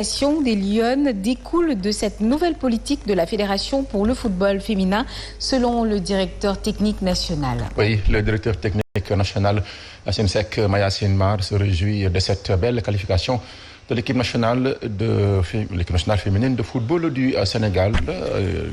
Des Lions découle de cette nouvelle politique de la Fédération pour le football féminin, selon le directeur technique national. Oui, le directeur technique national, Sensek Mayacine Mar, se réjouit de cette belle qualification de l'équipe nationale féminine de football du Sénégal,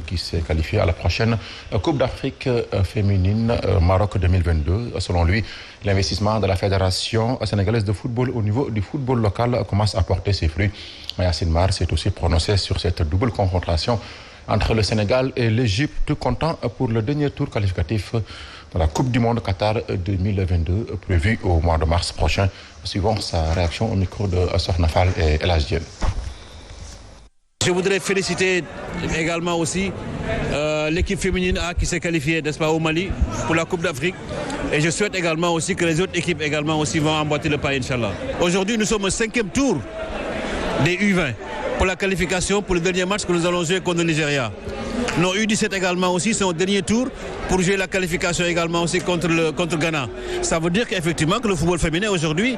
qui s'est qualifiée à la prochaine Coupe d'Afrique féminine Maroc 2022. Selon lui, l'investissement de la Fédération sénégalaise de football au niveau du football local commence à porter ses fruits. Mayacine Mar s'est aussi prononcé sur cette double confrontation entre le Sénégal et l'Égypte, comptant pour le dernier tour qualificatif de la Coupe du Monde Qatar 2022, prévu au mois de mars prochain. Suivons sa réaction au micro de Sornafal et El Hadj Diène. Je voudrais féliciter également aussi l'équipe féminine A qui s'est qualifiée, n'est-ce pas, au Mali pour la Coupe d'Afrique. Et je souhaite également aussi que les autres équipes également aussi vont emboîter le pas, Inch'Allah. Aujourd'hui, nous sommes au 5e tour des U20 pour la qualification pour le dernier match que nous allons jouer contre le Nigeria. Nos U17 également aussi sont au dernier tour pour jouer la qualification également aussi contre Ghana. Ça veut dire qu'effectivement que le football féminin aujourd'hui,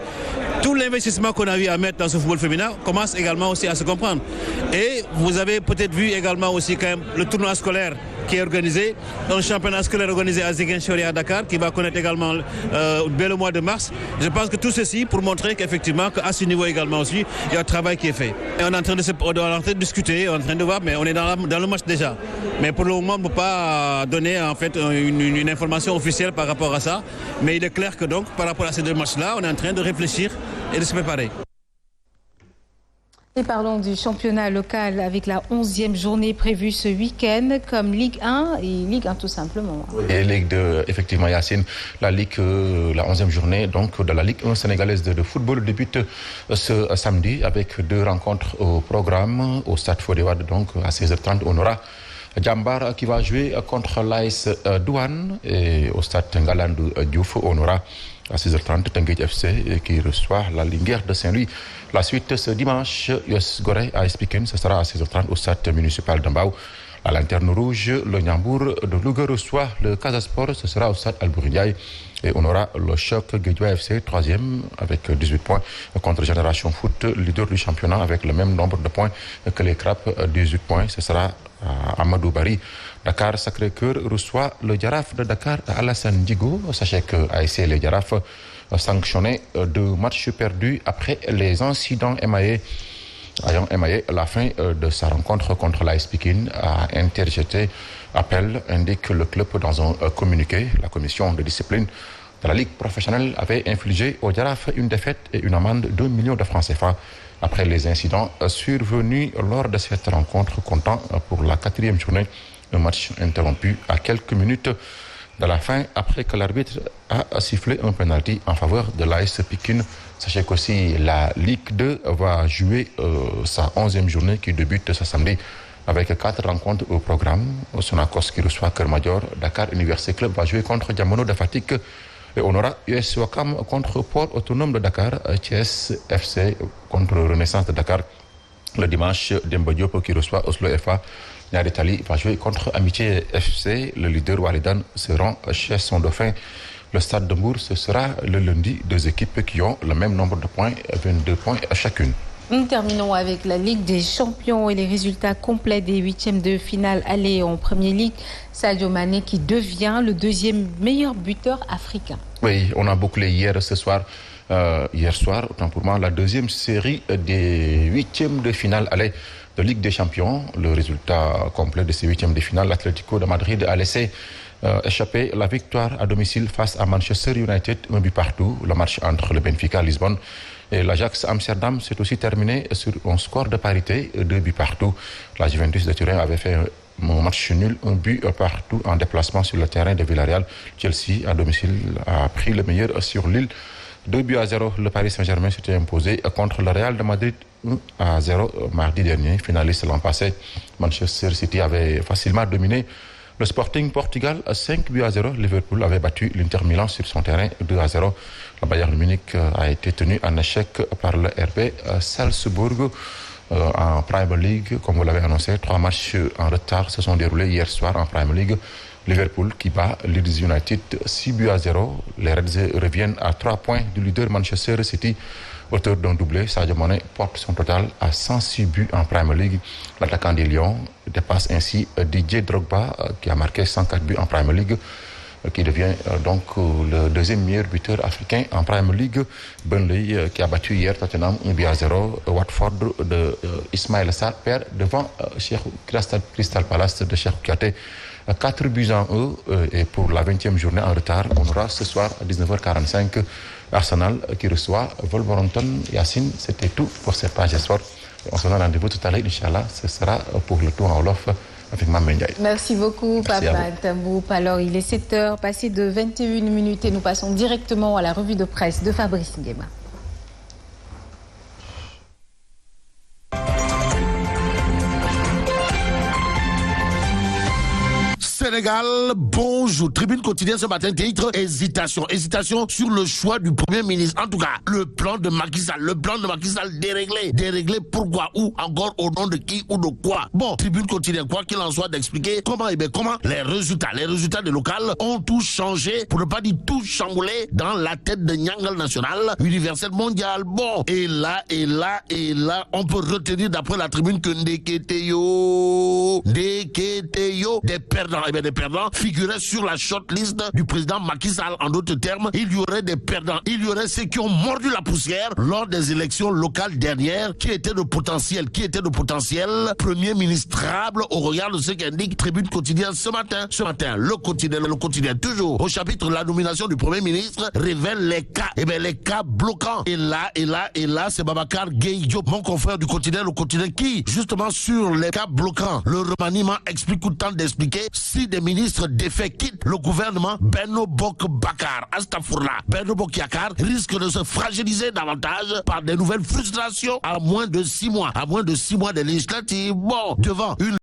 tout l'investissement qu'on a eu à mettre dans ce football féminin commence également aussi à se comprendre. Et vous avez peut-être vu également aussi quand même le tournoi scolaire qui est organisé, un championnat scolaire organisé à Ziguinchor et à Dakar qui va connaître également dès le mois de mars. Je pense que tout ceci pour montrer qu'effectivement qu'à ce niveau également aussi, il y a un travail qui est fait. Et on est en train de discuter, on est en train de voir, mais on est dans le match déjà. Mais pour le moment, on ne peut pas donner en fait une information officielle par rapport à ça. Mais il est clair que donc par rapport à ces deux matchs-là, on est en train de réfléchir et de se préparer. Et parlons du championnat local avec la 11e journée prévue ce week-end comme Ligue 1 et Ligue 1 tout simplement. Et Ligue 2, effectivement Yacine, la 11e journée donc, de la Ligue 1 sénégalaise de football débute ce samedi avec deux rencontres au programme au Stade Fodé Wade, donc à 16h30 on aura Djambar qui va jouer contre l'AS Douane et au Stade Ngalandou Diouf on aura à 6h30, Teungueth FC qui reçoit la Linguère de Saint-Louis. La suite ce dimanche, US Gorée AS Pikine, ce sera à 6h30 au stade municipal de Mbao. La Lanterne Rouge, le Ndiambour de Louga reçoit le Casa Sport, ce sera au stade Albouri Ndiaye. Et on aura le choc Guédiawaye FC, 3e avec 18 points contre Génération Foot, leader du championnat avec le même nombre de points que les Crapes, 18 points. Ce sera à Amadou Barry. Dakar Sacré-Cœur reçoit le Jaraaf de Dakar à Alassane Djigo. Sachez que ASC les Jaraaf sanctionné de matchs perdus après les incidents ayant émaillé la fin de sa rencontre contre l'AS Pikine a interjeté appel, indique le club dans un communiqué. La commission de discipline de la Ligue professionnelle avait infligé au Jaraaf une défaite et une amende de 2 millions de francs CFA après les incidents survenus lors de cette rencontre comptant pour la 4e journée. Un match interrompu à quelques minutes de la fin après que l'arbitre a sifflé un penalty en faveur de l'AS Pikine. Sachez qu'aussi la Ligue 2 va jouer sa 11e journée qui débute ce samedi avec 4 rencontres au programme. Sonacos qui reçoit Kermadior, Dakar Université Club va jouer contre Diamono de Fatick et on aura US Ouakam contre Port Autonome de Dakar, Thiès FC contre Renaissance de Dakar. Le dimanche, Demba Diop qui reçoit Oslo FA. Niary Tally va jouer contre Amitié FC. Le leader Walidan se rend chez son dauphin. Le Stade de Mbour, ce sera le lundi. Deux équipes qui ont le même nombre de points, 22 points à chacune. Nous terminons avec la Ligue des Champions et les résultats complets des 8e de finale aller en Premier League. Sadio Mané qui devient le 2e meilleur buteur africain. Oui, on a bouclé hier soir, autant pour moi, la 2e série des 8e de finale aller de Ligue des Champions. Le résultat complet de ces 8e de finale, l'Atlético de Madrid a laissé échapper la victoire à domicile face à Manchester United, 1 but partout. Le match entre le Benfica Lisbonne et l'Ajax Amsterdam s'est aussi terminé sur un score de parité, 2 buts partout. La Juventus de Turin avait fait un match nul, 1 but partout en déplacement sur le terrain de Villarreal. Chelsea à domicile a pris le meilleur sur Lille. 2-0, le Paris Saint-Germain s'était imposé contre le Real de Madrid 1-0 mardi dernier, finaliste l'an passé. Manchester City avait facilement dominé le Sporting Portugal 5-0. Liverpool avait battu l'Inter Milan sur son terrain 2-0. Le Bayern Munich a été tenu en échec par le RB Salzbourg en Premier League. Comme vous l'avez annoncé, 3 matchs en retard se sont déroulés hier soir en Premier League. Liverpool qui bat Leeds United 6-0. Les Reds reviennent à 3 points du leader Manchester City auteur d'un doublé. Sadio Mané porte son total à 106 buts en Premier League. L'attaquant des Lions dépasse ainsi Didier Drogba qui a marqué 104 buts en Premier League, qui devient donc le deuxième meilleur buteur africain en Premier League. Burnley qui a battu hier Tottenham 1-0. Watford de Ismaïla Sarr perd devant Crystal Palace de Cheikhou Kouyaté 4-1. Et pour la 20e journée en retard, on aura ce soir à 19h45 Arsenal qui reçoit Wolverhampton. Yacine, c'était tout pour cette page sport. On se donne rendez-vous tout à l'heure, Inch'Allah. Ce sera pour le tour en Wolof avec Mme Ndiaye. Merci beaucoup, Papa Tamboup. Alors, il est 7h, passé de 21 minutes et nous passons directement à la revue de presse de Fabrice Nguema. Sénégal, bonjour. Tribune quotidienne ce matin, titre hésitation. Hésitation sur le choix du Premier ministre. En tout cas, le plan de Macky Sall déréglé. Déréglé pourquoi? Ou encore au nom de qui ou de quoi? Bon, Tribune quotidienne, quoi qu'il en soit, d'expliquer comment les résultats des locales ont tout changé, pour ne pas dire tout chamboulé, dans la tête de Nyangal National, universel mondial. Bon, et là, on peut retenir d'après la Tribune que Ndeketeyo, des perdants. Eh bien, des perdants figuraient sur la shortlist du président Macky Sall. En d'autres termes, il y aurait des perdants. Il y aurait ceux qui ont mordu la poussière lors des élections locales dernières, qui étaient de potentiel premier ministrable au regard de ce qu'indique Tribune quotidienne ce matin. Le quotidien, toujours au chapitre de la nomination du Premier ministre, révèle les cas. Eh bien, les cas bloquants. Et là, c'est Babacar Gueye Diop, mon confrère du quotidien, le quotidien, qui, justement, sur les cas bloquants, le remaniement explique ou tente d'expliquer. Si des ministres défaits quittent le gouvernement, Benno Bokk Yakaar risque de se fragiliser davantage par des nouvelles frustrations à moins de 6 mois des législatives. Bon, devant une